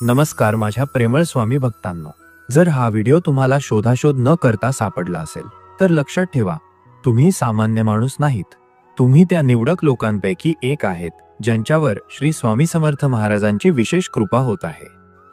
नमस्कार माझ्या प्रेमळ स्वामी भक्तांनो, जर हा व्हिडिओ तुम्हाला शोधाशोध न करता सापडला असेल तर लक्षात ठेवा, तुम्ही सामान्य माणूस नाहीत. तुम्ही त्या निवडक लोकांपैकी एक आहेत ज्यांच्यावर श्री स्वामी समर्थ महाराजांची विशेष कृपा होत आहे.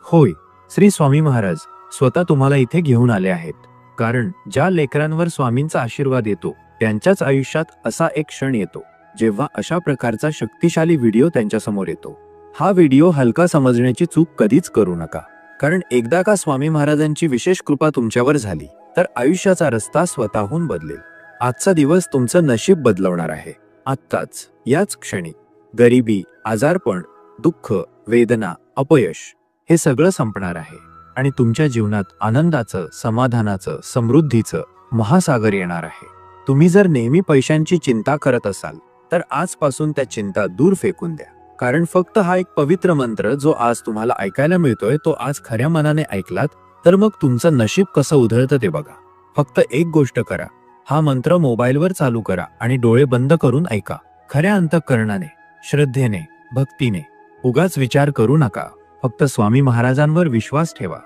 होय, श्री स्वामी महाराज स्वतः तुम्हाला इथे घेऊन आले आहेत, कारण ज्या लेकरांवर स्वामींचा आशीर्वाद येतो त्यांच्याच आयुष्यात असा एक क्षण येतो जेव्हा अशा प्रकारचा शक्तिशाली व्हिडिओ त्यांच्यासमोर येतो. हा व्हिडिओ हलका समजण्याची चूक कधीच करू नका, कारण एकदा का स्वामी महाराजांची विशेष कृपा तुमच्यावर झाली तर आयुष्याचा रस्ता स्वतःहून बदलेल. आजचा दिवस तुमचं नशीब बदलवणार आहे. आत्ताच याच क्षणी गरिबी, आजारपण, दुःख, वेदना, अपयश हे सगळं संपणार आहे आणि तुमच्या जीवनात आनंदाचं, समाधानाचं, समृद्धीचं महासागर येणार आहे. तुम्ही जर नेहमी पैशांची चिंता करत असाल तर आजपासून त्या चिंता दूर फेकून द्या, कारण फक्त हा एक पवित्र मंत्र जो आज तुम्हाला ऐकायला मिळतोय तो आज खऱ्या मनाने ऐकलात तर मग तुमचं नशीब कसं उधळतं ते बघा. फक्त एक गोष्ट करा, हा मंत्र मोबाईलवर चालू करा आणि डोळे बंद करून ऐका. खऱ्या अंतःकरणाने, श्रद्धेने, भक्तीने. उगाच विचार करू नका, फक्त स्वामी महाराजांवर विश्वास ठेवा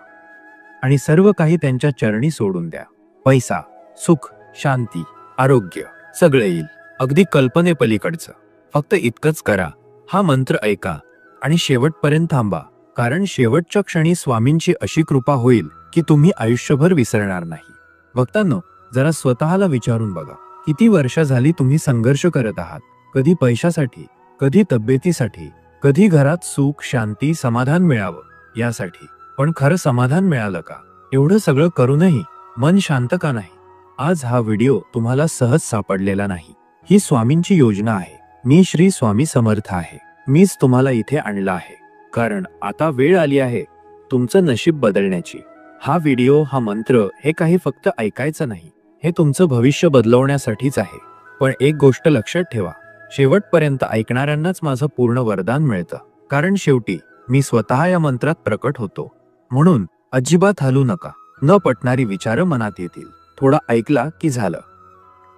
आणि सर्व काही त्यांच्या चरणी सोडून द्या. पैसा, सुख, शांती, आरोग्य सगळं येईल, अगदी कल्पनेपलीकडचं. फक्त इतकंच करा, हा मंत्र ऐका आणि शेवटपर्यंत थांबा, कारण शेवटच्या क्षणी स्वामींची अशी कृपा होईल की तुम्ही आयुष्यभर विसरणार नाही. भक्तांनो, जरा स्वतःला विचारून बघा, किती वर्ष झाली तुम्ही संघर्ष करत आहात, कधी पैशासाठी, कधी तब्येतीसाठी, कधी घरात सुख, शांती, समाधान मिळावं यासाठी. पण खरं समाधान मिळालं का? एवढं सगळं करूनही मन शांत का नाही? आज हा व्हिडिओ तुम्हाला सहज सापडलेला नाही. ही स्वामींची योजना आहे. मी श्री स्वामी समर्थ आहे. मीच तुम्हाला इथे आणलं आहे, कारण आता वेळ आली आहे तुमचं नशीब बदलण्याची. हा व्हिडिओ, हा मंत्र हे काही फक्त ऐकायचं नाही, हे तुमचं भविष्य बदलवण्यासाठीच आहे. पण एक गोष्ट लक्षात ठेवा, शेवटपर्यंत ऐकणाऱ्यांनाच माझं पूर्ण वरदान मिळतं, कारण शेवटी मी स्वतः या मंत्रात प्रकट होतो. म्हणून अजिबात हलू नका. न पटणारी विचारं मनात येतील. थोडा ऐकला की झालं.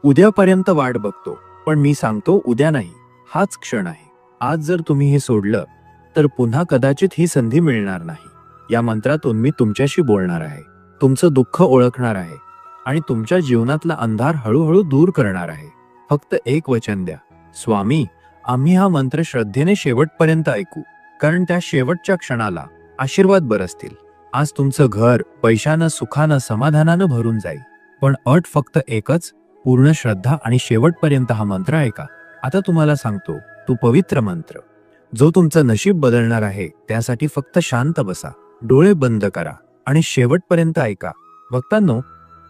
उद्यापर्यंत वाट बघतो, पण मी सांगतो उद्या नाही, हाच क्षण आहे. आज जर तुम्ही हे सोडलं तर पुन्हा कदाचित ही संधी मिळणार नाही. या मंत्रातून मी तुमच्याशी बोलणार आहे, तुमचं दुःख ओळखणार आहे आणि तुमच्या जीवनातला अंधार हळूहळू दूर करणार आहे. फक्त एक वचन द्या, स्वामी आम्ही हा मंत्र श्रद्धेने शेवटपर्यंत ऐकू, कारण त्या शेवटच्या क्षणाला आशीर्वाद बरसतील. आज तुमचं घर पैशानं, सुखानं, समाधानानं भरून जाईल. पण अट फक्त एकच, पूर्ण श्रद्धा आणि शेवटपर्यंत हा मंत्र ऐका. आता तुम्हाला सांगतो तो पवित्र मंत्र जो तुमचं नशीब बदलणार आहे. त्यासाठी फक्त शांत बसा, डोळे बंद करा आणि शेवटपर्यंत ऐका. भक्तांनो,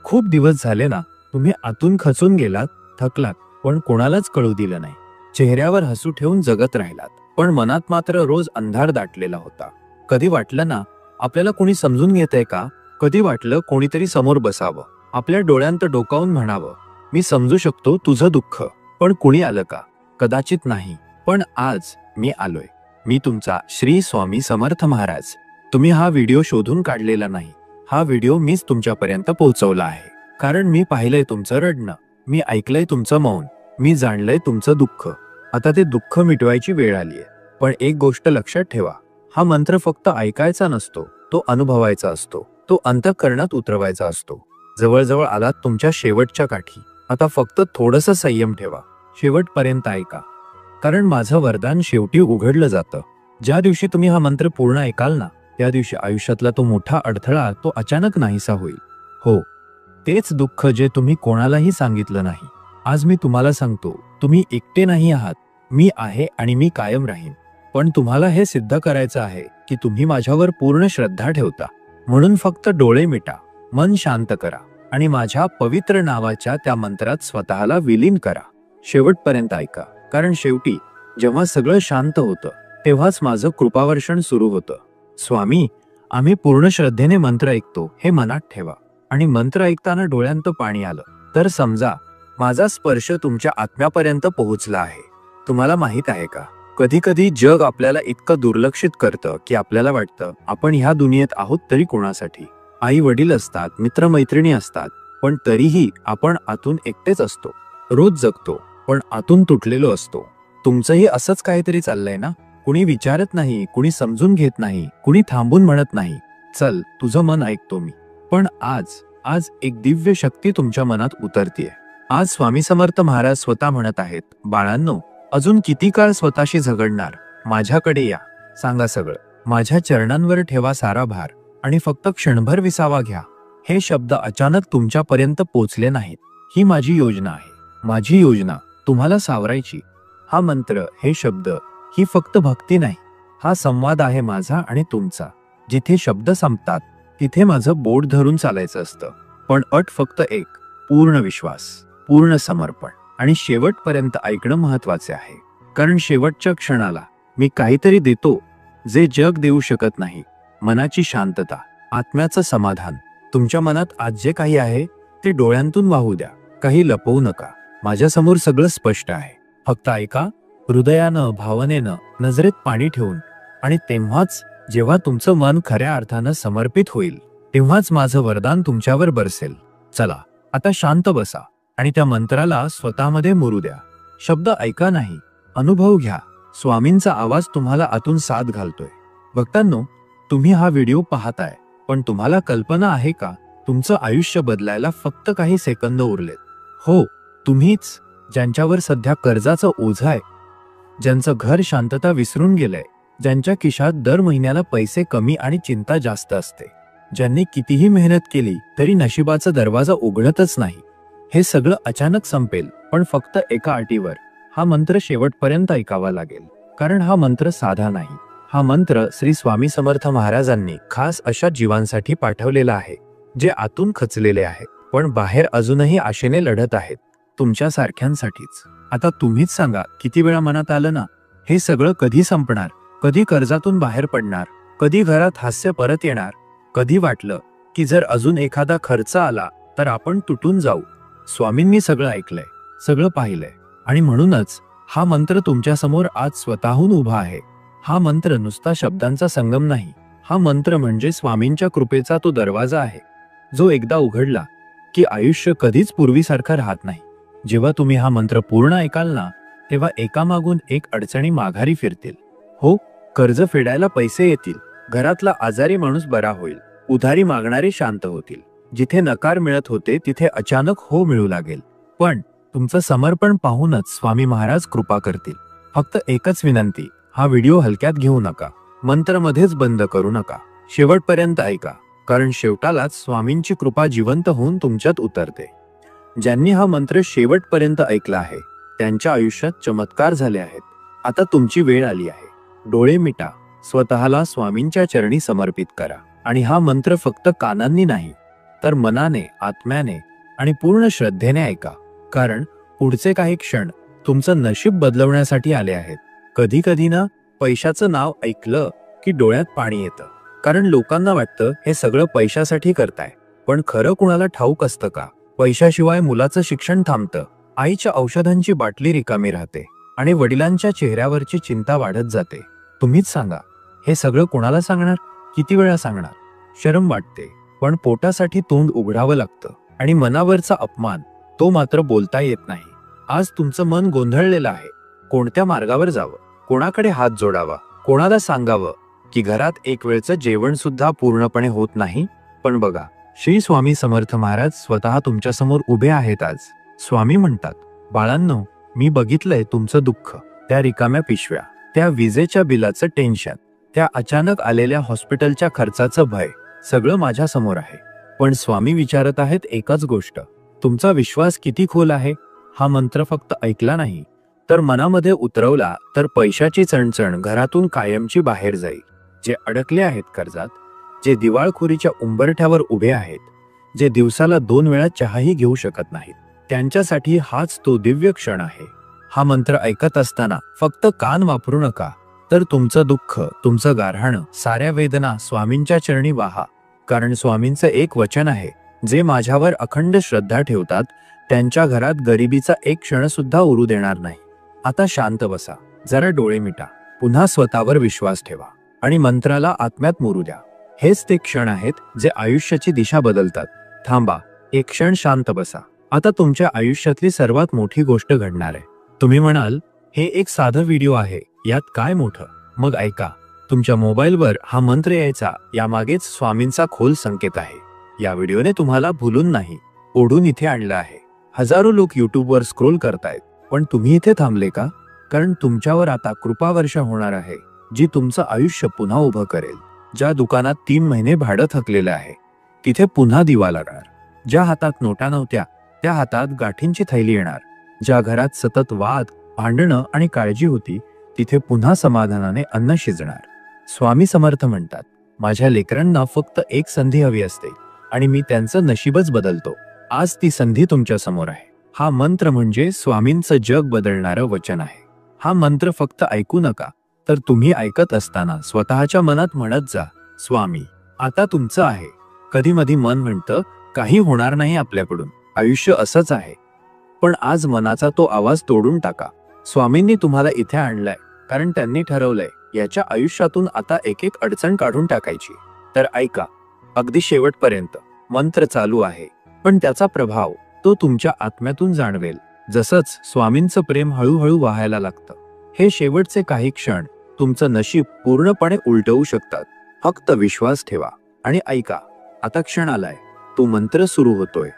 खूप दिवस झाले ना तुम्ही आतून खचून गेलात, थकलात, पण कोणालाच कळू दिलं नाही. चेहऱ्यावर हसू ठेवून जगत राहिलात, पण मनात मात्र रोज अंधार दाटलेला होता. कधी वाटलं ना आपल्याला कोणी समजून घेतंय का? कधी वाटलं कोणीतरी समोर बसावं, आपल्या डोळ्यांत डोकावून म्हणावं, मी समजू शकतो तुझं दुःख. पण कुणी आलं का? कदाचित नाही. पण आज मी आलोय. मी तुमचा श्री स्वामी समर्थ महाराज. तुम्ही हा व्हिडिओ शोधून काढलेला नाही, हा व्हिडिओ मीच तुमच्यापर्यंत पोहोचवला आहे. कारण मी पाहिलंय तुमचं रडणं, मी ऐकलंय तुमचं मौन, मी जाणलंय तुमचं दुःख. आता ते दुःख मिटवायची वेळ आलीय. पण एक गोष्ट लक्षात ठेवा, हा मंत्र फक्त ऐकायचा नसतो, तो अनुभवायचा असतो, तो अंतःकरणात उतरवायचा असतो. जवळजवळ आलात तुमच्या शेवटच्या काठी. आता फक्त थोडंसं संयम ठेवा, शेवटपर्यंत ऐका, कारण माझं वरदान शेवटी उघडलं जातं. ज्या दिवशी तुम्ही हा मंत्र पूर्ण ऐकाल ना, त्या दिवशी आयुष्यातला तो मोठा अडथळा तो अचानक नाहीसा होईल. हो, तेच दुःख जे तुम्ही कोणालाही सांगितलं नाही. आज मी तुम्हाला सांगतो, तुम्ही एकटे नाही आहात. मी आहे आणि मी कायम राहीन. पण तुम्हाला हे सिद्ध करायचं आहे की तुम्ही माझ्यावर पूर्ण श्रद्धा ठेवता. म्हणून फक्त डोळे मिटा, मन शांत करा आणि माझ्या पवित्र नावाच्या त्या मंत्रात स्वतःला विलीन करा. शेवटपर्यंत ऐका, कारण शेवटी जेव्हा सगळं शांत होतं तेव्हाच माझं कृपावर्षण सुरू होतं. स्वामी आम्ही पूर्ण श्रद्धेने मंत्र ऐकतो हे मनात ठेवा. आणि मंत्र ऐकताना डोळ्यांत पाणी आलं तर समजा माझा स्पर्श तुमच्या आत्म्यापर्यंत पोहोचला आहे. तुम्हाला माहित आहे का, कधी कधी जग आपल्याला इतकं दुर्लक्षित करतं की आपल्याला वाटतं आपण ह्या दुनियेत आहोत तरी कोणासाठी. आई वडील असतात, मित्रमैत्रिणी असतात, पण तरीही आपण आतून एकटेच असतो. रोज जगतो पण आतून तुटलेलो असतो. तुमचंही असंच काहीतरी चाललंय ना? कुणी विचारत नाही, कुणी समजून घेत नाही, कुणी थांबून म्हणत नाही, चल तुझं मन ऐकतो मी. पण आज एक दिव्य शक्ती तुमच्या मनात उतरतीये. आज स्वामी समर्थ महाराज स्वतः म्हणत आहेत, बाळांनो, अजून किती काळ स्वतःशी झगडणार? माझ्याकडे या, सांगा सगळं. माझ्या चरणांवर ठेवा सारा भार आणि फक्त क्षणभर विसावा घ्या. हे शब्द अचानक तुमच्यापर्यंत पोचले नाहीत. ही माझी योजना आहे. माझी योजना तुम्हाला सावरायची. हा मंत्र, हे शब्द, ही फक्त भक्ती नाही. हा संवाद आहे माझा आणि तुमचा. जिथे शब्द संपतात तिथे माझं बोट धरून चालायचं असतं. पण अट फक्त एक, पूर्ण विश्वास, पूर्ण समर्पण आणि शेवटपर्यंत ऐकणं महत्वाचे आहे. कारण शेवटच्या क्षणाला मी काहीतरी देतो जे जग देऊ शकत नाही. मनाची शांतता, आत्म्याचं समाधान. तुमच्या मनात आज जे काही आहे ते डोळ्यांतून वाहू द्या. काही लपवू नका. माझ्यासमोर सगळं स्पष्ट आहे. फक्त ऐका, हृदयानं, भावनेनं, नजरेत पाणी ठेवून. आणि तेव्हाच जेव्हा तुमचं मन खऱ्या अर्थानं समर्पित होईल तेव्हाच माझं वरदान तुमच्यावर बरसेल. चला आता शांत बसा आणि त्या मंत्राला स्वतःमध्ये मुरू द्या. शब्द ऐका नाही, अनुभव घ्या. स्वामींचा आवाज तुम्हाला आतून साथ घालतोय. भक्तांनो, तुम्ही हा व्हिडिओ पाहताय, पण तुम्हाला कल्पना आहे का तुमचं आयुष्य बदलायला फक्त काही सेकंद उरलेत? हो, तुम्हीच, ज्यांच्यावर सध्या कर्जाचं ओझं आहे, ज्यांचं घर शांतता विसरून गेलंय, ज्यांच्या खिशात दर महिन्याला पैसे कमी आणि चिंता जास्त असते, ज्यांनी कितीही मेहनत केली तरी नशिबाचा दरवाजा उघडतच नाही. हे सगळं अचानक संपेल, पण फक्त एका अटीवर. हा मंत्र शेवटपर्यंत ऐकावा लागेल. कारण हा मंत्र साधा नाही. हा मंत्र श्री स्वामी समर्थ महाराजांनी खास अशा जीवांसाठी पाठवलेला आहे जे आतून खचलेले आहेत, पण बाहेर अजूनही आशेने लढत आहेत. तुमच्यासारख्यांसाठीच. आता तुम्हीच सांगा, किती वेळा मनात आलं ना, हे सगळं कधी संपणार? कधी कर्जातून बाहेर पडणार? कधी घरात हास्य परत येणार? कधी वाटलं की जर अजून एखादा खर्च आला तर आपण तुटून जाऊ? स्वामींनी सगळं ऐकलंय, सगळं पाहिलंय, आणि म्हणूनच हा मंत्र तुमच्यासमोर आज स्वतःहून उभा आहे. हा मंत्र नुसता शब्दांचा संगम नाही. हा मंत्र म्हणजे स्वामींच्या कृपेचा तो दरवाजा आहे, जो एकदा उघडला की आयुष्य कधीच पूर्वीसारखं राहत नाही. जेव्हा तुम्ही हा मंत्र पूर्ण ऐकाल ना, तेव्हा एकामागून एक अडचणी माघारी फिरतील. हो, कर्ज फेडायला पैसे येतील, घरातला आजारी माणूस बरा होईल, उधारी मागणारे शांत होतील, जिथे नकार मिळत होते तिथे अचानक हो मिळू लागेल. पण तुमचं समर्पण पाहूनच स्वामी महाराज कृपा करतील. फक्त एकच विनंती, हा व्हिडिओ हलक्यात घेऊ नका, मंत्र मध्येच बंद करू नका. शेवटपर्यंत ऐका, कारण शेवटालाच स्वामींची कृपा जिवंत होऊन तुमच्यात उतरते. ज्यांनी हा मंत्र शेवटपर्यंत ऐकला आहे त्यांच्या आयुष्यात चमत्कार झाले आहेत. आता तुमची वेळ आली आहे. डोळे मिटा, स्वतःला स्वामींच्या चरणी समर्पित करा आणि हा मंत्र फक्त कानांनी नाही तर मनाने, आत्म्याने आणि पूर्ण श्रद्धेने ऐका. कारण पुढचे काही क्षण तुमचं नशीब बदलवण्यासाठी आले आहेत. कधी कधी ना, पैशाचं नाव ऐकलं की डोळ्यात पाणी येतं. कारण लोकांना वाटतं हे सगळं पैशासाठी करताय, पण खरं कुणाला ठाऊक असतं का? पैशाशिवाय मुलाचं शिक्षण थांबतं, आईच्या औषधांची बाटली रिकामी राहते आणि वडिलांच्या चेहऱ्यावरची चिंता वाढत जाते. तुम्हीच सांगा, हे सगळं कुणाला सांगणार? किती वेळा सांगणार? शरम वाटते, पण पोटासाठी तोंड उघडावं लागतं. आणि मनावरचा अपमान, तो मात्र बोलता येत नाही. आज तुमचं मन गोंधळलेलं आहे. कोणत्या मार्गावर जावं? कोणाकडे हात जोडावा? कोणाला सांगावं की घरात एक वेळचं जेवण सुद्धा पूर्णपणे होत नाही? पण बघा, श्री स्वामी समर्थ महाराज स्वतः तुमच्या समोर उभे आहेत आज. स्वामी म्हणतात, बाळांनो, मी बघितलंय तुमचं दुःख, त्या रिकाम्या पिशव्या, त्या विजेच्या बिलाचं टेन्शन, त्या अचानक आलेल्या हॉस्पिटलच्या खर्चाचं भय, सगळं माझ्या समोर आहे. पण स्वामी विचारत आहेत एकच गोष्ट, तुमचा विश्वास किती खोल आहे? हा मंत्र फक्त ऐकला नाही तर मनामध्ये उतरवला तर पैशाची चणचण घरातून कायमची बाहेर जाईल. जे अडकले आहेत कर्जात, जे दिवाळखोरीच्या उंबरठ्यावर उभे आहेत, जे दिवसाला 2 वेळा चहाही घेऊ शकत नाहीत, त्यांच्यासाठी हाच तो दिव्य क्षण आहे. हा मंत्र ऐकत असताना फक्त कान वापरू नका, तर तुमचं दुःख, तुमचं गाऱ्हाणं, साऱ्या वेदना स्वामींच्या चरणी वाहा. कारण स्वामींचं एक वचन आहे, जे माझ्यावर अखंड श्रद्धा ठेवतात त्यांच्या घरात गरिबीचा एक क्षण सुद्धा उरू देणार नाही. आता शांत बसा, जरा डोळे मिटा, पुन्हा स्वतःवर विश्वास ठेवा आणि मंत्राला आत्म्यात मुरू द्या. हेच ते क्षण आहेत जे आयुष्याची दिशा बदलतात. थांबा, एक क्षण शांत बसा. आता तुमच्या आयुष्यातली सर्वात मोठी गोष्ट घडणार आहे. तुम्ही म्हणाल, हे एक साधं व्हिडिओ आहे, यात काय मोठं? मग ऐका, तुमच्या मोबाईलवर हा मंत्र यायचा यामागेच स्वामींचा खोल संकेत आहे. या व्हिडिओने तुम्हाला भुलून नाही, ओढून इथे आणलं आहे. हजारो लोक युट्यूबवर स्क्रोल करतायत, पण तुम्ही इथे थांबले का? कारण तुमच्यावर आता कृपावर्षा होणार आहे, जी तुमचं आयुष्य पुन्हा उभं करेल. ज्या दुकानात 3 महिने भाडं थकलेलं आहे, तिथे पुन्हा दिवा लागणार. ज्या हातात नोटा नव्हत्या, त्या हातात गाठींची थैली येणार. ज्या घरात सतत वाद, भांडणं आणि काळजी होती, तिथे पुन्हा समाधानाने अन्न शिजणार. स्वामी समर्थ म्हणतात, माझ्या लेकरांना फक्त एक संधी हवी असते आणि मी त्यांचं नशीबच बदलतो. आज ती संधी तुमच्या समोर आहे. हा मंत्र म्हणजे स्वामींचं जग बदलणारं वचन आहे. हा मंत्र फक्त ऐकू नका, तर तुम्ही ऐकत असताना स्वतःच्या मनात म्हणत जा, स्वामी आता तुमचं आहे. कधी मधी मन म्हणतं, काही होणार नाही आपल्याकडून, आयुष्य असंच आहे. पण आज मनाचा तो आवाज तोडून टाका. स्वामींनी तुम्हाला इथे आणलंय कारण त्यांनी ठरवलंय याच्या आयुष्यातून आता एक एक अडचण काढून टाकायची. तर ऐका, अगदी शेवटपर्यंत. मंत्र चालू आहे, पण त्याचा प्रभाव तो तुमच्या आत्म्यातून जाणवेल, जसंच स्वामींचं प्रेम हळूहळू वाहायला लागतं. हे शेवटचे काही क्षण तुमचं नशीब पूर्णपणे उलटवू शकतात. फक्त विश्वास ठेवा आणि ऐका. आता क्षण आलाय, तो मंत्र सुरू होतोय,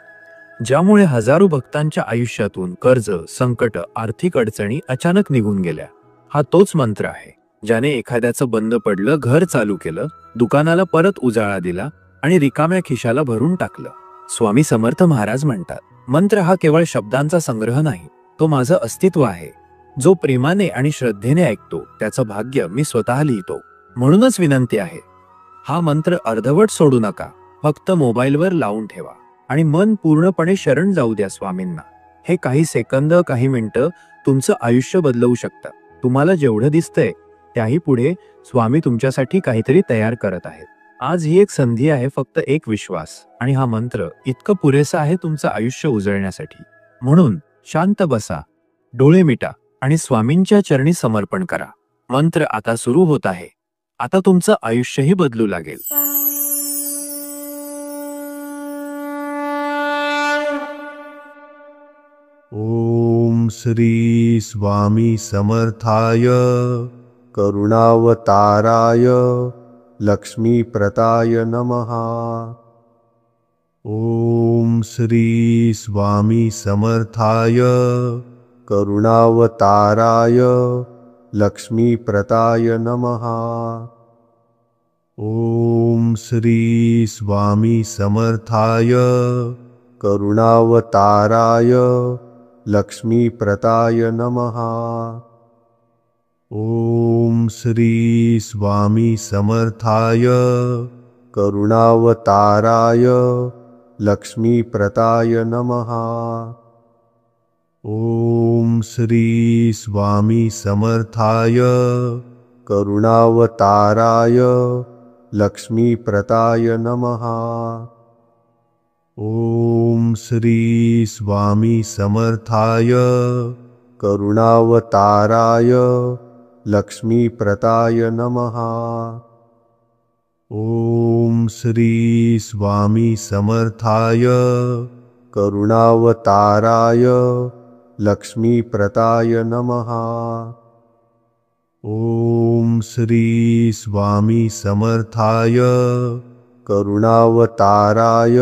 ज्यामुळे हजारो भक्तांच्या आयुष्यातून कर्ज, संकट, आर्थिक अडचणी अचानक निघून गेल्या. हा तोच मंत्र आहे ज्याने एखाद्याचं बंद पडलं घर चालू केलं, दुकानाला परत उजाळा दिला आणि रिकाम्या खिशाला भरून टाकलं. स्वामी समर्थ महाराज म्हणतात, मंत्र हा केवळ शब्दांचा संग्रह नाही, तो माझं अस्तित्व आहे. जो प्रेमाने आणि श्रद्धेने ऐकतो त्याचं भाग्य मी स्वतः लिहितो. म्हणूनच विनंती आहे, हा मंत्र अर्धवट सोडू नका. फक्त मोबाईलवर लावून ठेवा आणि मन पूर्णपणे शरण जाऊ द्या स्वामींना. हे काही सेकंद, काही मिनिटं तुमचं आयुष्य बदलवू शकतात. तुम्हाला जेवढं दिसतंय त्याही पुढे स्वामी तुमच्यासाठी काहीतरी तयार करत आहेत. आज ही एक संधी आहे, फक्त एक विश्वास आणि हा मंत्र इतकं पुरेसा आहे तुमचं आयुष्य उजळण्यासाठी. म्हणून शांत बसा, डोळे मिटा आणि स्वामींच्या चरणी समर्पण करा. मंत्र आता सुरू होत आहे. आता तुमचं आयुष्यही बदलू लागेल. ओम श्री स्वामी समर्थाय करुणावताराय लक्ष्मीप्रदाय नमः. ओम श्री स्वामी समर्थाय करुणावताराय लक्ष्मीप्रदाय नमः. ओम श्री स्वामी समर्थाय करुणावताराय लक्ष्मीप्रदाय नमः. ओम श्री स्वामी समर्थाय करुणावताराय लक्ष्मीप्रदाय नमः. ओम श्री स्वामी समर्थाय करुणावताराय लक्ष्मीप्रदाय नमः. ओम श्री स्वामी समर्थाय करुणावताराय लक्ष्मीप्रदाय नमः. ओम श्री स्वामी समर्थाय करुणावताराय लक्ष्मीप्रदाय नमः. ओम श्री स्वामी समर्थाय करुणावताराय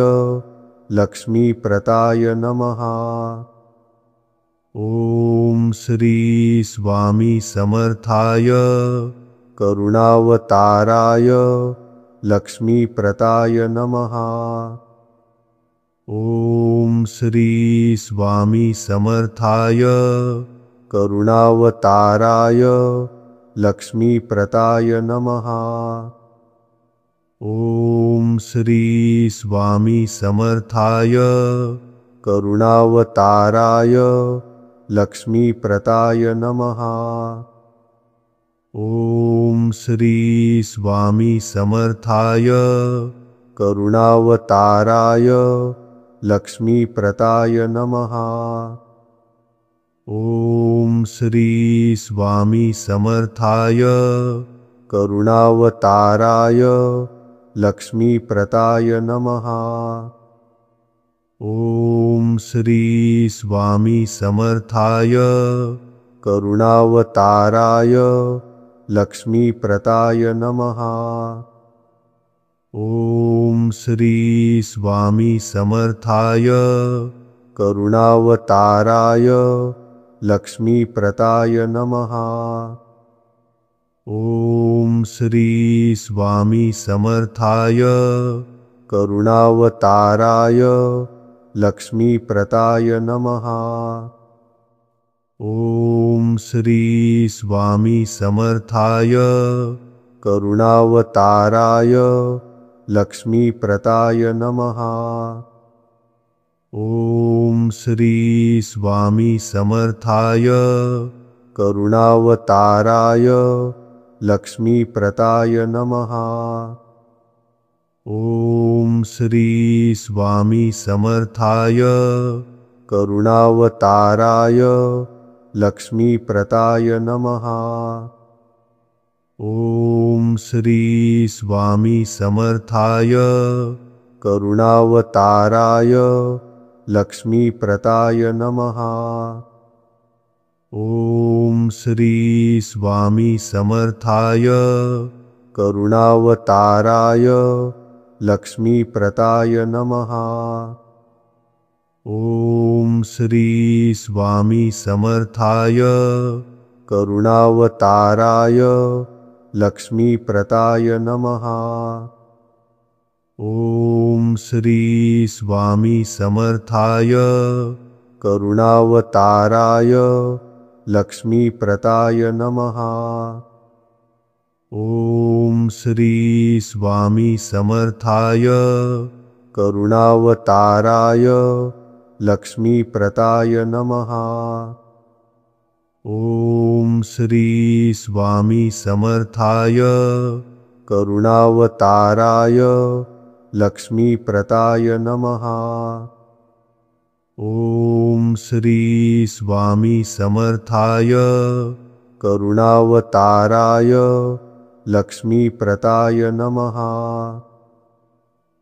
लक्ष्मीप्रदाय नमः. ओम श्री स्वामी समर्थाय करुणावताराय लक्ष्मीप्रदाय नमः. ओम श्री स्वामी समर्थाय करुणावताराय लक्ष्मीप्रदाय नमः. ओम श्री स्वामी समर्थाय करुणावताराय लक्ष्मीप्रदाय नमः. ओम श्री स्वामी समर्थाय करुणावताराय लक्ष्मीप्रदाय नमः. ओम श्री स्वामी समर्थाय करुणावताराय लक्ष्मीप्रदाय नमः. ओम श्री स्वामी समर्थाय करुणावताराय लक्ष्मीप्रदाय नमः। ॐ श्री स्वामी समर्थाय करुणावताराय लक्ष्मीप्रदाय नमः। ॐ श्री स्वामी समर्थाय करुणावताराय लक्ष्मीप्रदाय नमः। ॐ श्री स्वामी समर्थाय करुणावताराय लक्ष्मीप्रदाय नमः। ॐ श्री स्वामी समर्थाय करुणावताराय लक्ष्मीप्रदाय नमः। ॐ श्री स्वामी समर्थाय करुणावताराय लक्ष्मीप्रदाय नमः। ॐ श्री स्वामी समर्थाय करुणावताराय लक्ष्मीप्रदाय नमः। ॐ श्री स्वामी समर्थाय करुणावताराय लक्ष्मीप्रदाय नमः। ॐ श्री स्वामी समर्थाय करुणावताराय लक्ष्मीप्रदाय नमः। ॐ श्री स्वामी समर्थाय करुणावताराय लक्ष्मीप्रदाय नमः। ॐ श्री स्वामी समर्थाय करुणावताराय लक्ष्मीप्रदाय नमः। ॐ श्री स्वामी समर्थाय करुणावताराय लक्ष्मीप्रदाय नमः। ॐ श्री स्वामी समर्थाय करुणावताराय लक्ष्मीप्रदाय नमः।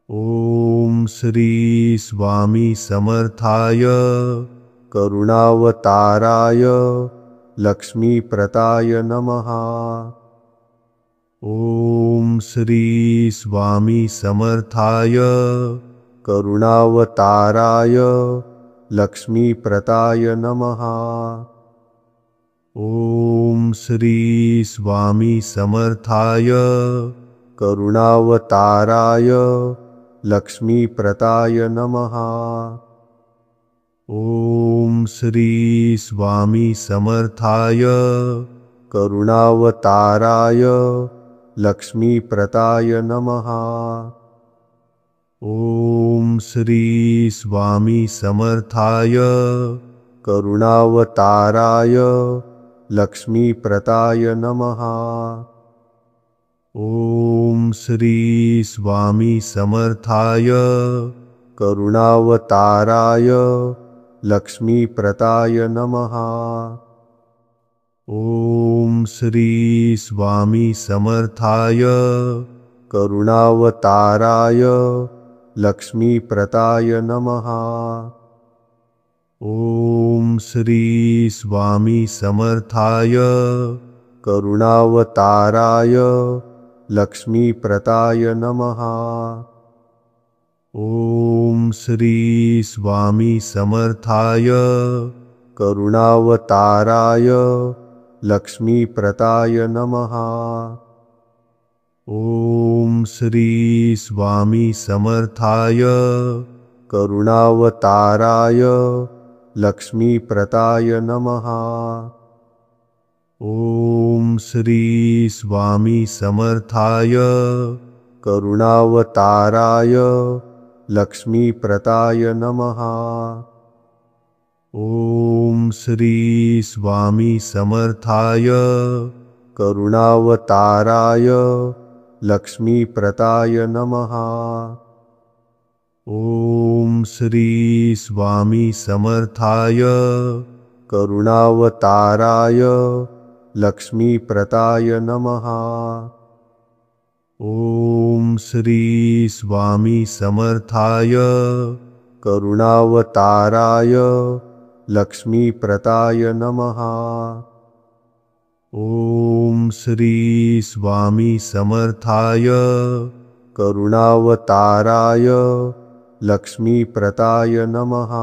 ॐ श्री स्वामी समर्थाय करुणावताराय लक्ष्मीप्रदाय नमः। ॐ श्री स्वामी समर्थाय करुणावताराय लक्ष्मीप्रदाय नमः। ॐ श्री स्वामी समर्थाय करुणावताराय लक्ष्मीप्रदाय नमः। ॐ श्री स्वामी समर्थाय करुणावताराय लक्ष्मीप्रदाय नमः। ॐ श्री स्वामी समर्थाय करुणावताराय लक्ष्मीप्रदाय नमः। ॐ श्री स्वामी समर्थाय करुणावताराय लक्ष्मीप्रदाय नमः। ॐ श्री स्वामी समर्थाय करुणावताराय लक्ष्मीप्रदाय नमः। ॐ श्री स्वामी समर्थाय करुणावताराय लक्ष्मीप्रदाय नमः। ॐ श्री स्वामी समर्थाय करुणावताराय लक्ष्मीप्रदाय नमः। ॐ श्री स्वामी समर्थाय करुणावताराय लक्ष्मीप्रदाय नमः। ॐ श्री स्वामी समर्थाय करुणावताराय लक्ष्मीप्रदाय नमः। ॐ श्री स्वामी समर्थाय करुणावताराय लक्ष्मीप्रदाय नमः। ॐ श्री स्वामी समर्थाय करुणावताराय लक्ष्मीप्रदाय नमः। ॐ श्री स्वामी समर्थाय करुणावताराय लक्ष्मीप्रदाय नमः। ओम श्री स्वामी समर्थाय करुणावताराय लक्ष्मीप्रदाय नमः।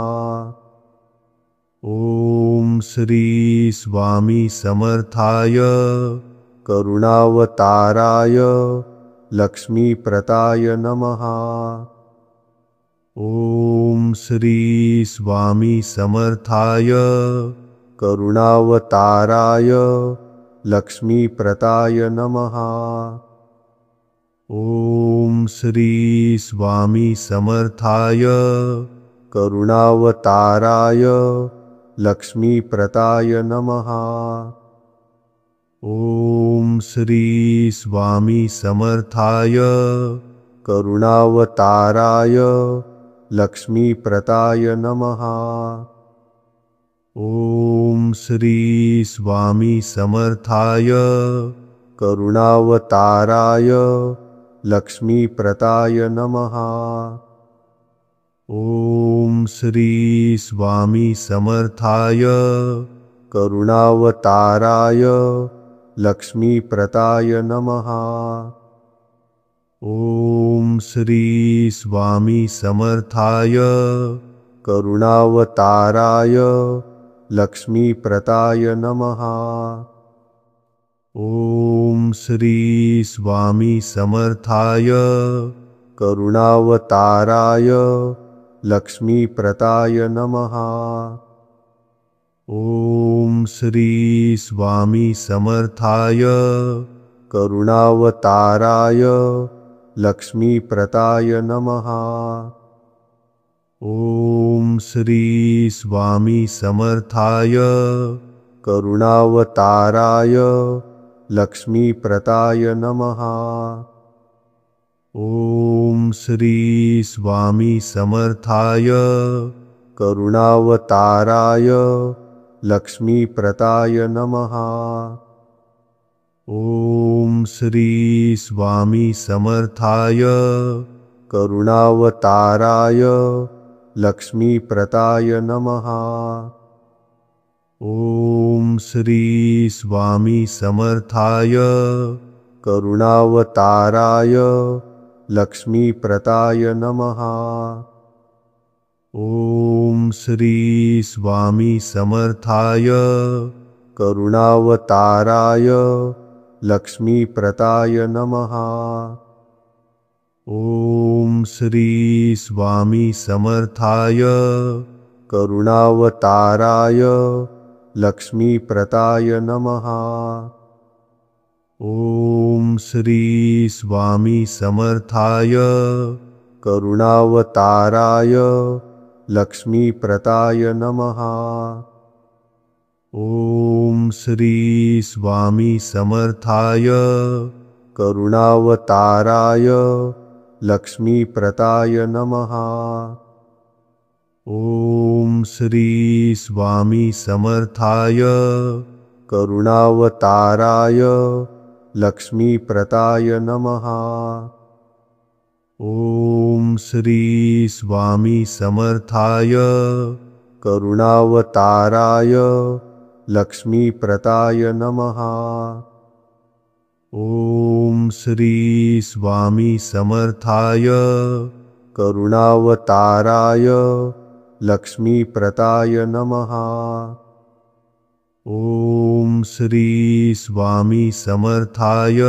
ओम श्री स्वामी समर्थाय करुणावताराय लक्ष्मीप्रदाय नमः। ओम श्री स्वामी समर्थाय करुणावताराय लक्ष्मीप्रदाय नमः। ओम श्री स्वामी समर्थाय करुणावताराय लक्ष्मीप्रदाय नमः। ओम श्री स्वामी समर्थाय करुणावताराय लक्ष्मीप्रदाय नमः। ओम श्री स्वामी समर्थाय करुणावताराय लक्ष्मीप्रदाय नमः। ओम श्री स्वामी समर्थाय करुणावताराय लक्ष्मीप्रदाय नमः। ओम श्री स्वामी समर्थाय करुणावताराय लक्ष्मीप्रदाय नमः। ओम श्री स्वामी समर्थाय करुणावताराय लक्ष्मीप्रदाय नमः। ओम श्री स्वामी समर्थाय करुणावताराय लक्ष्मीप्रदाय नमः। ओम श्री स्वामी समर्थाय करुणावताराय लक्ष्मीप्रदाय नमः। ओम श्री स्वामी समर्थाय करुणावताराय लक्ष्मीप्रदाय नमः। ओम श्री स्वामी समर्थाय करुणावताराय लक्ष्मीप्रदाय नमः। ओम श्री स्वामी समर्थाय करुणावताराय लक्ष्मीप्रदाय नमः। ओम श्री स्वामी समर्थाय करुणावताराय लक्ष्मीप्रदाय नमः। ओम श्री स्वामी समर्थाय करुणावताराय लक्ष्मीप्रदाय नमः। ओम श्री स्वामी समर्थाय करुणावताराय लक्ष्मीप्रदाय नमः। ओम श्री स्वामी समर्थाय करुणावताराय लक्ष्मीप्रदाय नमः। ओम श्री स्वामी समर्थाय करुणावताराय लक्ष्मीप्रदाय नमः। ओम श्री स्वामी समर्थाय करुणावताराय लक्ष्मीप्रदाय नमः। ओम श्री स्वामी समर्थाय करुणावताराय लक्ष्मीप्रदाय नमः। ओम श्री स्वामी समर्थाय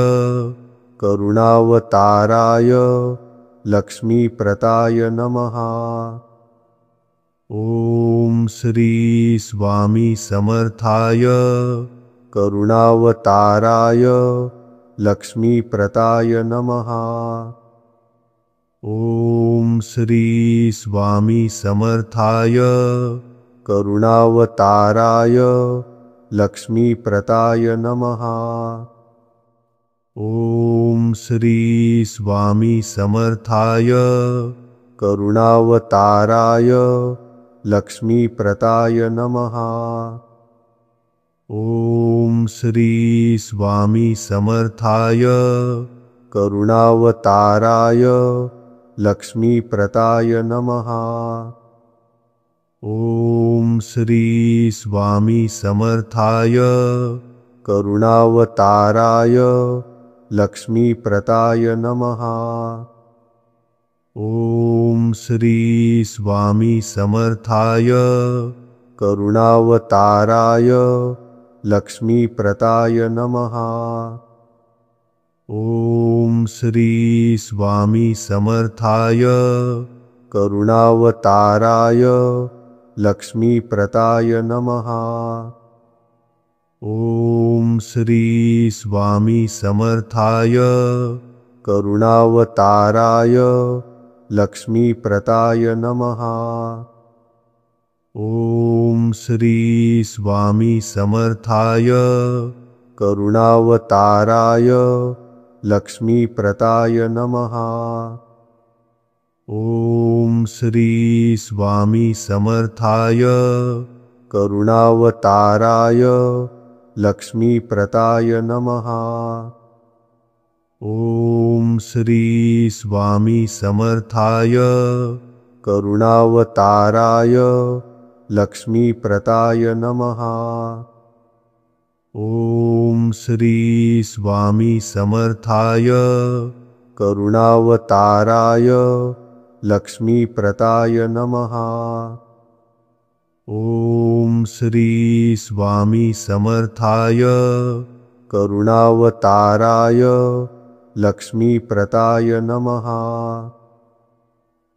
करुणावताराय लक्ष्मीप्रदाय नमः। ओम श्री स्वामी समर्थाय करुणावताराय लक्ष्मीप्रदाय नमः। ओम श्री स्वामी समर्थाय करुणावताराय लक्ष्मीप्रदाय नमः। ओम श्री स्वामी समर्थाय करुणावताराय लक्ष्मीप्रदाय नमः। ओम श्री स्वामी समर्थाय करुणावताराय लक्ष्मीप्रदाय नमः। ओम श्री स्वामी समर्थाय करुणावताराय लक्ष्मीप्रदाय नमः। ॐ श्री स्वामी समर्थाय करुणावताराय लक्ष्मीप्रदाय नमः। ॐ श्री स्वामी समर्थाय करुणावताराय लक्ष्मीप्रदाय नमः। ॐ श्री स्वामी समर्थाय करुणावताराय लक्ष्मीप्रदाय नमः। ॐ श्री स्वामी समर्थाय करुणावताराय लक्ष्मीप्रदाय नमः। ॐ श्री स्वामी समर्थाय करुणावताराय लक्ष्मीप्रदाय नमः। ॐ श्री स्वामी समर्थाय करुणावताराय लक्ष्मीप्रदाय नमः। ॐ श्री स्वामी समर्थाय करुणावताराय लक्ष्मीप्रदाय नमः। ॐ श्री स्वामी समर्थाय करुणावताराय लक्ष्मीप्रदाय नमः।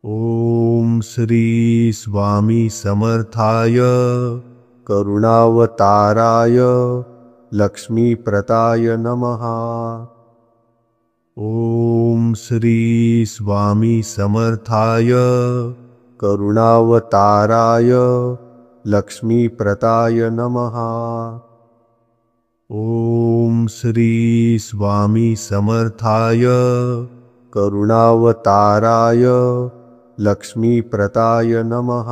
ॐ श्री स्वामी समर्थाय करुणावताराय लक्ष्मीप्रदाय नमः। ॐ श्री स्वामी समर्थाय करुणावताराय लक्ष्मीप्रदाय नमः। ॐ श्री स्वामी समर्थाय करुणावताराय लक्ष्मीप्रदाय नमः।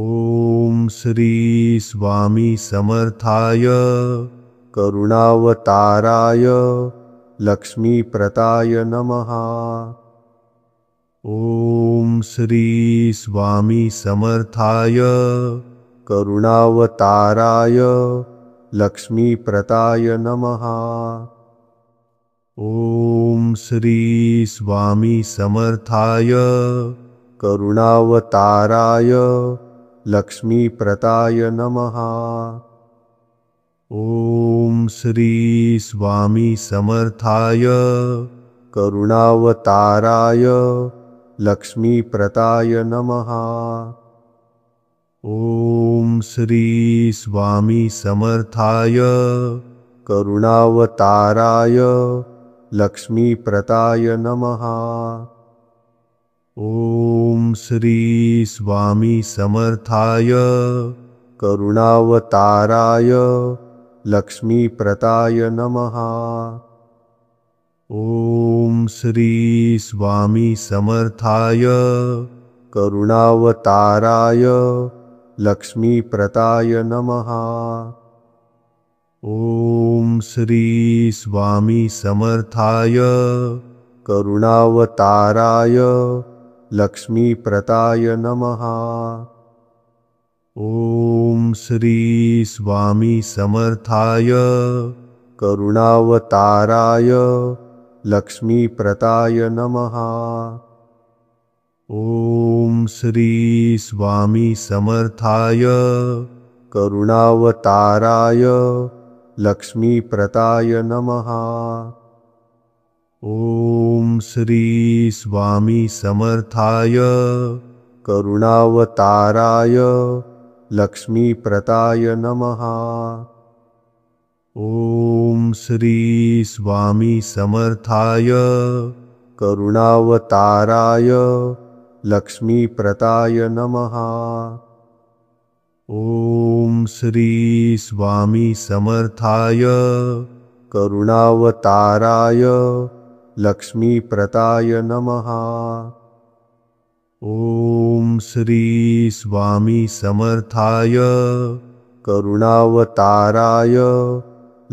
ॐ श्री स्वामी समर्थाय करुणावताराय लक्ष्मीप्रदाय नमः। ॐ श्री स्वामी समर्थाय करुणावताराय लक्ष्मीप्रदाय नमः। ॐ श्री स्वामी समर्थाय करुणावताराय लक्ष्मीप्रदाय नमः। ॐ श्री स्वामी समर्थाय करुणावताराय लक्ष्मीप्रदाय नमः। ॐ श्री स्वामी समर्थाय करुणावताराय लक्ष्मीप्रदाय नमः। ॐ श्री स्वामी समर्थाय करुणावताराय लक्ष्मीप्रदाय नमः। ॐ श्री स्वामी समर्थाय करुणावताराय लक्ष्मीप्रदाय नमः। ॐ श्री स्वामी समर्थाय करुणावताराय लक्ष्मीप्रदाय नमः। ॐ श्री स्वामी समर्थाय करुणावताराय लक्ष्मीप्रदाय नमः। ॐ श्री स्वामी समर्थाय करुणावताराय लक्ष्मीप्रदाय नमः। ॐ श्री स्वामी समर्थाय करुणावताराय लक्ष्मीप्रदाय नमः। ॐ श्री स्वामी समर्थाय करुणावताराय लक्ष्मीप्रदाय नमः। ॐ श्री स्वामी समर्थाय करुणावताराय लक्ष्मीप्रदाय नमः। ॐ श्री स्वामी समर्थाय करुणावताराय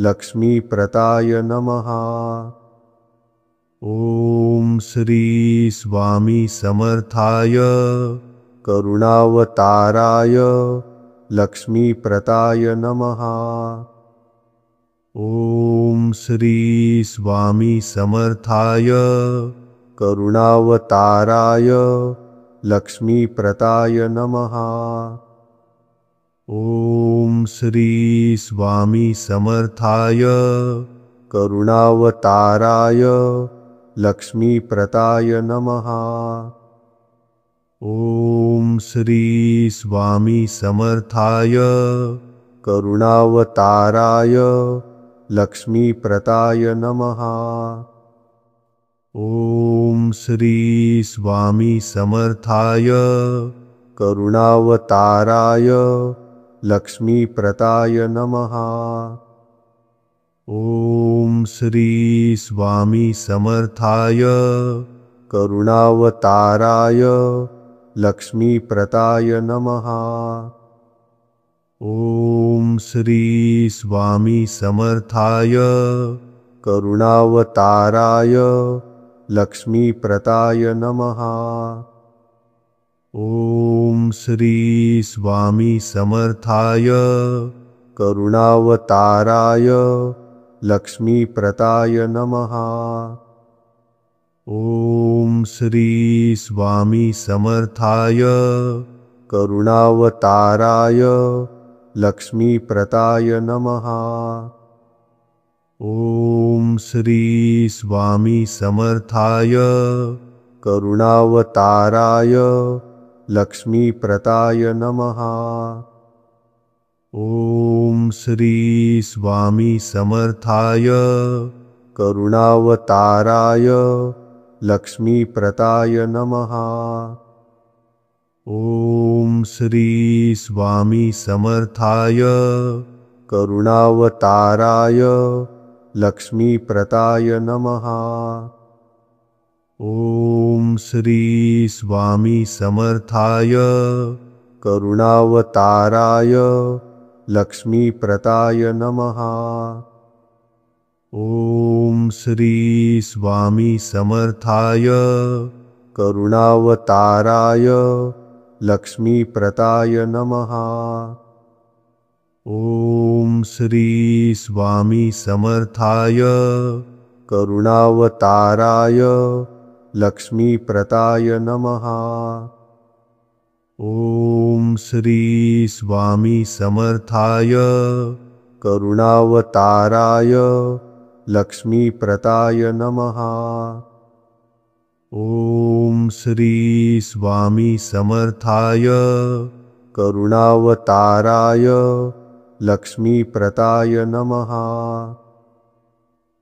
लक्ष्मीप्रदाय नमः। ॐ श्री स्वामी समर्थाय करुणावताराय लक्ष्मीप्रदाय नमः। ओम श्री स्वामी समर्थाय करुणावताराय लक्ष्मीप्रदाय नमः। ओम श्री स्वामी समर्थाय करुणावताराय लक्ष्मीप्रदाय नमः। ओम श्री स्वामी समर्थाय करुणावताराय लक्ष्मीप्रदाय नमः। ओम श्री स्वामी समर्थाय करुणावताराय लक्ष्मीप्रदाय नमः। ओम श्री स्वामी समर्थाय करुणावताराय लक्ष्मीप्रदाय नमः। ओम श्री स्वामी समर्थाय करुणावताराय लक्ष्मीप्रदाय नमः। ओम श्री स्वामी समर्थाय करुणावताराय लक्ष्मीप्रदाय नमः। ओम श्री स्वामी समर्थाय करुणावताराय लक्ष्मीप्रदाय नमः। ओम श्री स्वामी समर्थाय करुणावताराय लक्ष्मीप्रदाय नमः। ओम श्री स्वामी समर्थाय करुणावताराय लक्ष्मीप्रदाय नमः। ओम श्री स्वामी समर्थाय करुणावताराय लक्ष्मीप्रदाय नमः। ओम श्री स्वामी समर्थाय करुणावताराय लक्ष्मीप्रदाय नमः। ओम श्री स्वामी समर्थाय करुणावताराय लक्ष्मीप्रदाय नमः। ओम श्री स्वामी समर्थाय करुणावताराय लक्ष्मीप्रदाय नमः। ओम श्री स्वामी समर्थाय करुणावताराय लक्ष्मीप्रदाय नमः। ओम श्री स्वामी समर्थाय करुणावताराय लक्ष्मीप्रदाय नमः।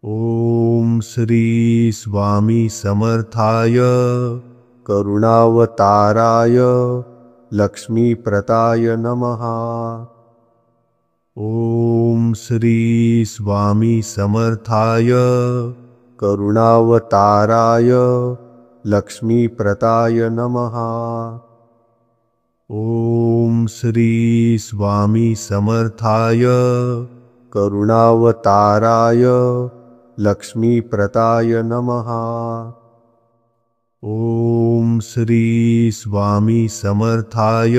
ओम श्री स्वामी समर्थाय करुणावताराय लक्ष्मीप्रदाय नमः। ओम श्री स्वामी समर्थाय करुणावताराय लक्ष्मीप्रदाय नमः। ओम श्री स्वामी समर्थाय करुणावताराय लक्ष्मीप्रदाय नमः। ओम श्री स्वामी समर्थाय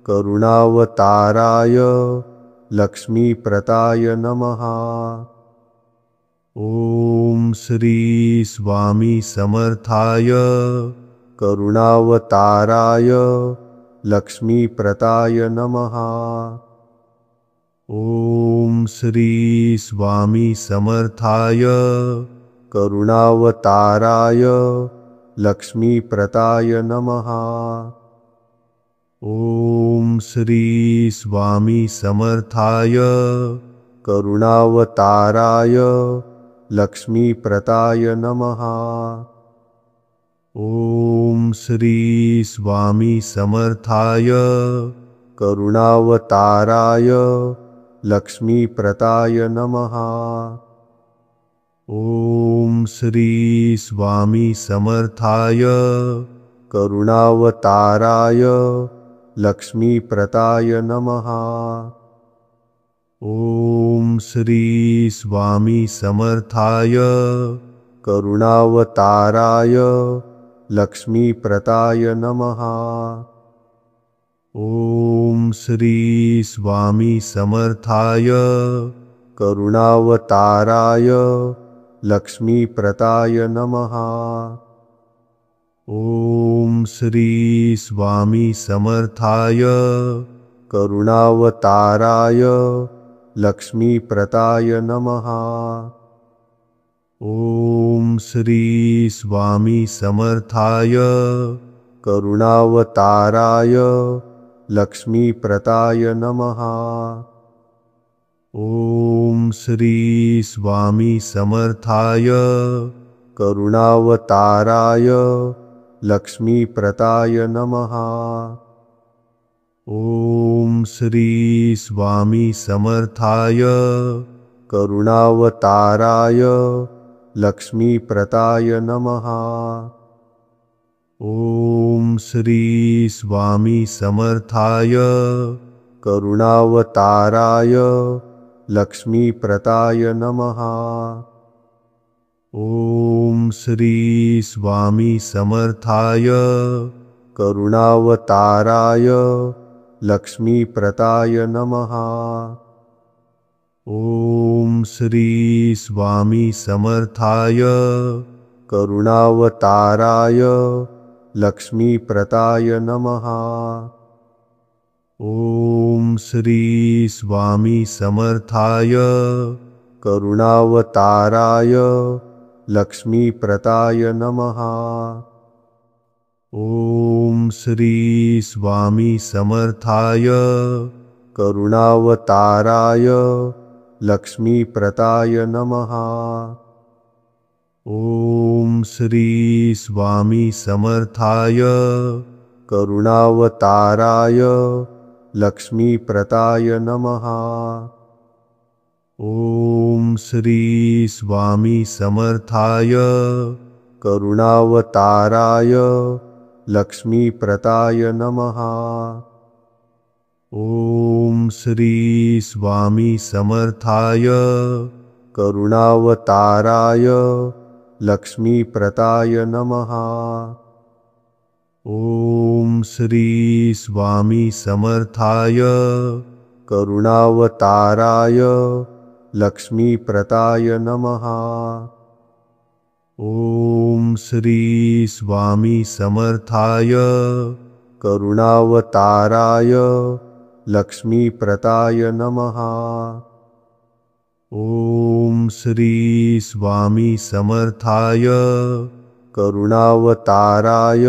करुणावताराय लक्ष्मीप्रदाय नमः। ओम श्री स्वामी समर्थाय करुणावताराय लक्ष्मीप्रदाय नमः। ओम श्री स्वामी समर्थाय करुणावताराय लक्ष्मीप्रदाय नमः। ओम श्री स्वामी समर्थाय करुणावताराय लक्ष्मीप्रदाय नमः। ओम श्री स्वामी समर्थाय करुणावताराय लक्ष्मीप्रदाय नमः। ओम श्री स्वामी समर्थाय करुणावताराय लक्ष्मीप्रदाय नमः। ओम श्री स्वामी समर्थाय करुणावताराय लक्ष्मीप्रदाय नमः। ओम श्री स्वामी समर्थाय करुणावताराय लक्ष्मीप्रदाय नमः। ॐ श्री स्वामी समर्थाय करुणावताराय लक्ष्मीप्रदाय नमः। ॐ श्री स्वामी समर्थाय करुणावताराय लक्ष्मीप्रदाय नमः। ॐ श्री स्वामी समर्थाय करुणावताराय लक्ष्मीप्रदाय नमः। ॐ श्री स्वामी समर्थाय करुणावताराय लक्ष्मीप्रदाय नमः। ॐ श्री स्वामी समर्थाय करुणावताराय लक्ष्मीप्रदाय नमः। ॐ श्री स्वामी समर्थाय करुणावताराय लक्ष्मीप्रदाय नमः। ॐ श्री स्वामी समर्थाय करुणावताराय लक्ष्मीप्रदाय नमः। ॐ श्री स्वामी समर्थाय करुणावताराय लक्ष्मीप्रदाय नमः। ॐ श्री स्वामी समर्थाय करुणावताराय लक्ष्मीप्रदाय नमः। ॐ श्री स्वामी समर्थाय करुणावताराय लक्ष्मीप्रदाय नमः। ॐ श्री स्वामी समर्थाय करुणावताराय लक्ष्मीप्रदाय नमः। ॐ श्री स्वामी समर्थाय करुणावताराय लक्ष्मीप्रदाय नमः। ॐ श्री स्वामी समर्थाय करुणावताराय लक्ष्मीप्रदाय नमः। ॐ श्री स्वामी समर्थाय करुणावताराय लक्ष्मीप्रदाय नमः। ॐ श्री स्वामी समर्थाय करुणावताराय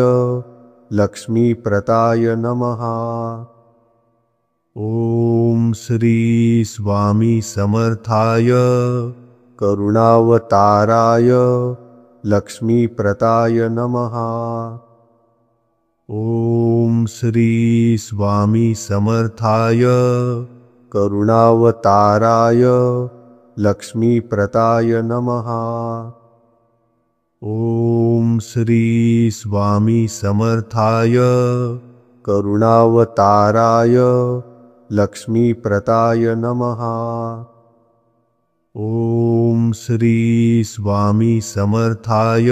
लक्ष्मीप्रदाय नमः। ॐ श्री स्वामी समर्थाय करुणावताराय लक्ष्मीप्रदाय नमः। ॐ श्री स्वामी समर्थाय करुणावताराय लक्ष्मीप्रदाय नमः। ॐ श्री स्वामी समर्थाय करुणावताराय लक्ष्मीप्रदाय नमः। ॐ श्री स्वामी समर्थाय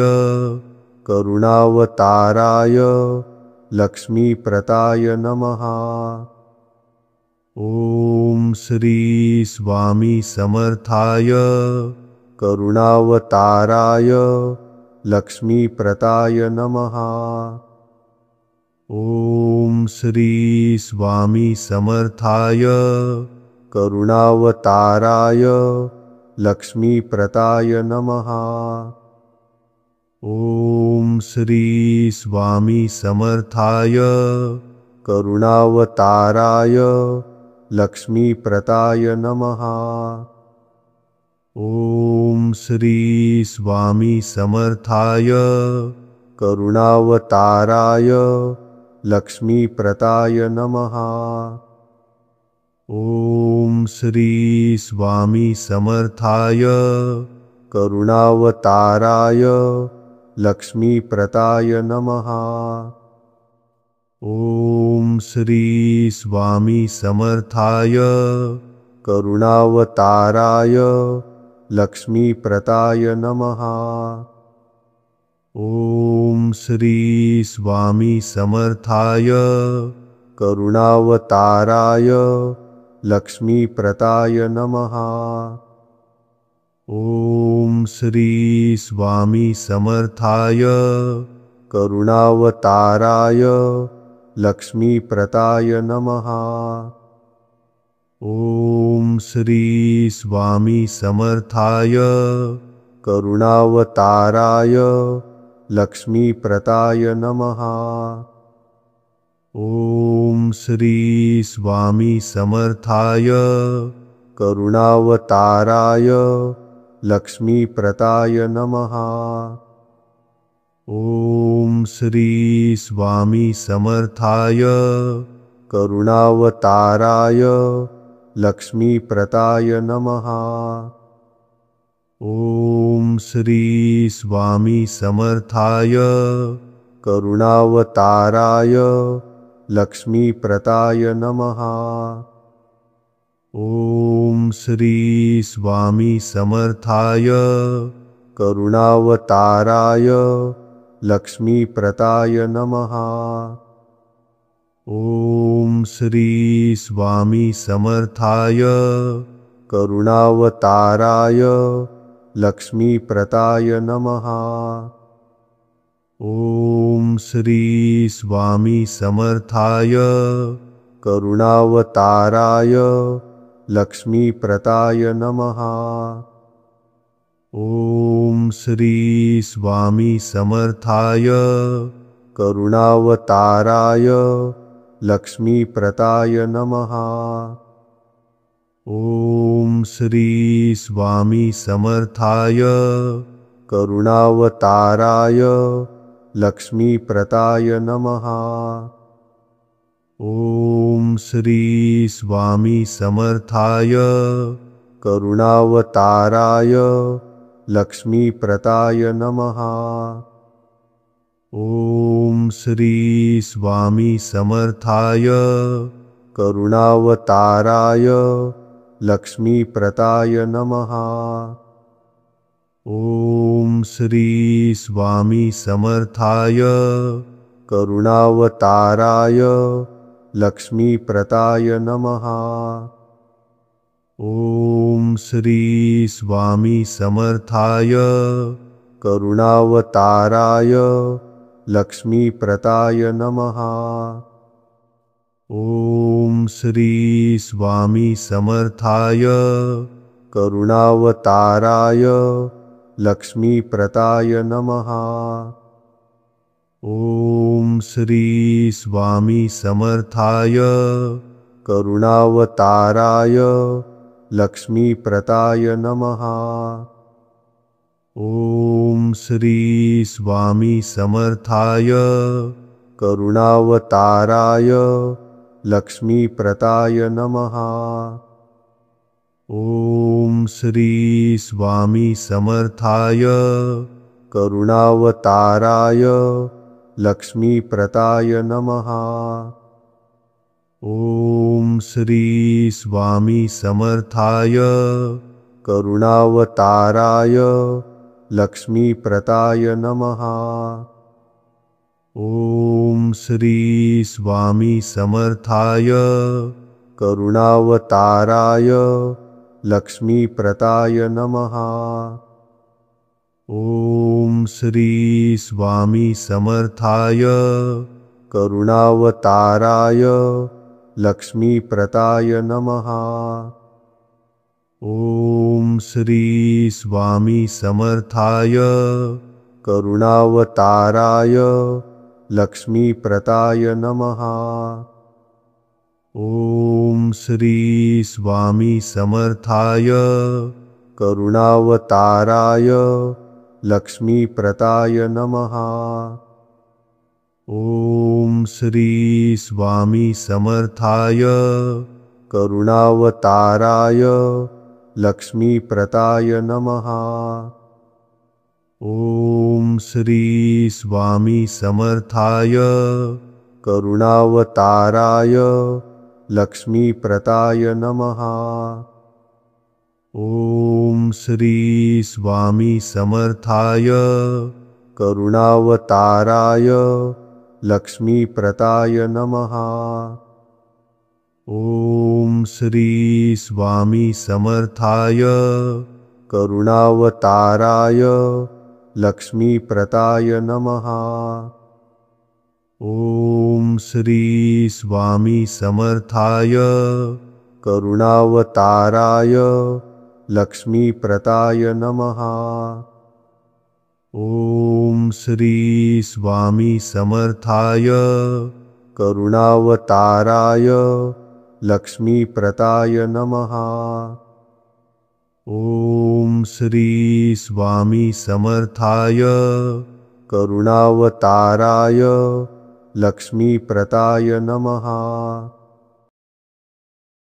करुणावताराय लक्ष्मीप्रदाय नमः। ॐ श्री स्वामी समर्थाय करुणावताराय लक्ष्मीप्रदाय नमः। ॐ श्री स्वामी समर्थाय करुणावताराय लक्ष्मीप्रदाय नमः। ॐ श्री स्वामी समर्थाय करुणावताराय लक्ष्मीप्रदाय नमः। ॐ श्री स्वामी समर्थाय करुणावताराय लक्ष्मीप्रदाय नमः। ॐ श्री स्वामी समर्थाय करुणावताराय लक्ष्मीप्रदाय नमः। ॐ श्री स्वामी समर्थाय करुणावताराय लक्ष्मीप्रदाय नमः। ॐ श्री स्वामी समर्थाय करुणावताराय लक्ष्मीप्रदाय नमः। ॐ श्री स्वामी समर्थाय करुणावताराय लक्ष्मीप्रदाय नमः। ॐ श्री स्वामी समर्थाय करुणावताराय लक्ष्मीप्रदाय नमः। ॐ श्री स्वामी समर्थाय करुणावताराय लक्ष्मीप्रदाय नमः। ॐ श्री स्वामी समर्थाय करुणावताराय लक्ष्मीप्रदाय नमः। ॐ श्री स्वामी समर्थाय करुणावताराय लक्ष्मीप्रदाय नमः। ॐ श्री स्वामी समर्थाय करुणावताराय लक्ष्मीप्रदाय नमः। ॐ श्री स्वामी समर्थाय करुणावताराय लक्ष्मीप्रदाय नमः। ॐ श्री स्वामी समर्थाय करुणावताराय लक्ष्मीप्रदाय नमः। ॐ श्री स्वामी समर्थाय करुणावताराय लक्ष्मीप्रदाय नमः। ॐ श्री स्वामी समर्थाय करुणावताराय लक्ष्मीप्रदाय नमः। ॐ श्री स्वामी समर्थाय करुणावताराय लक्ष्मीप्रदाय नमः। ॐ श्री स्वामी समर्थाय करुणावताराय लक्ष्मीप्रदाय नमः। ॐ श्री स्वामी समर्थाय करुणावताराय लक्ष्मीप्रदाय नमः। ॐ श्री स्वामी समर्थाय करुणावताराय लक्ष्मीप्रदाय नमः। ॐ श्री स्वामी समर्थाय करुणावताराय लक्ष्मीप्रदाय नमः। ॐ श्री स्वामी समर्थाय करुणावताराय लक्ष्मीप्रदाय नमः। ॐ श्री स्वामी समर्थाय करुणावताराय लक्ष्मीप्रदाय नमः। ॐ श्री स्वामी समर्थाय करुणावताराय लक्ष्मीप्रदाय नमः। ॐ श्री स्वामी समर्थाय करुणावताराय लक्ष्मीप्रदाय नमः। ॐ श्री स्वामी समर्थाय करुणावताराय लक्ष्मीप्रदाय नमः। ॐ श्री स्वामी समर्थाय करुणावताराय लक्ष्मीप्रदाय नमः। ॐ श्री स्वामी समर्थाय करुणावताराय लक्ष्मीप्रदाय नमः। ॐ श्री स्वामी समर्थाय करुणावताराय लक्ष्मीप्रदाय नमः। ॐ श्री स्वामी समर्थाय करुणावताराय लक्ष्मीप्रदाय नमः। ॐ श्री स्वामी समर्थाय करुणावताराय लक्ष्मीप्रदाय नमः। ॐ श्री स्वामी समर्थाय करुणावताराय लक्ष्मीप्रदाय नमः। ओम श्री स्वामी समर्थाय करुणावताराय लक्ष्मीप्रदाय नमः। ओम श्री स्वामी समर्थाय करुणावताराय लक्ष्मीप्रदाय नमः। ओम श्री स्वामी समर्थाय करुणावताराय लक्ष्मीप्रदाय नमः। ओम श्री स्वामी समर्थाय करुणावताराय लक्ष्मीप्रदाय नमः।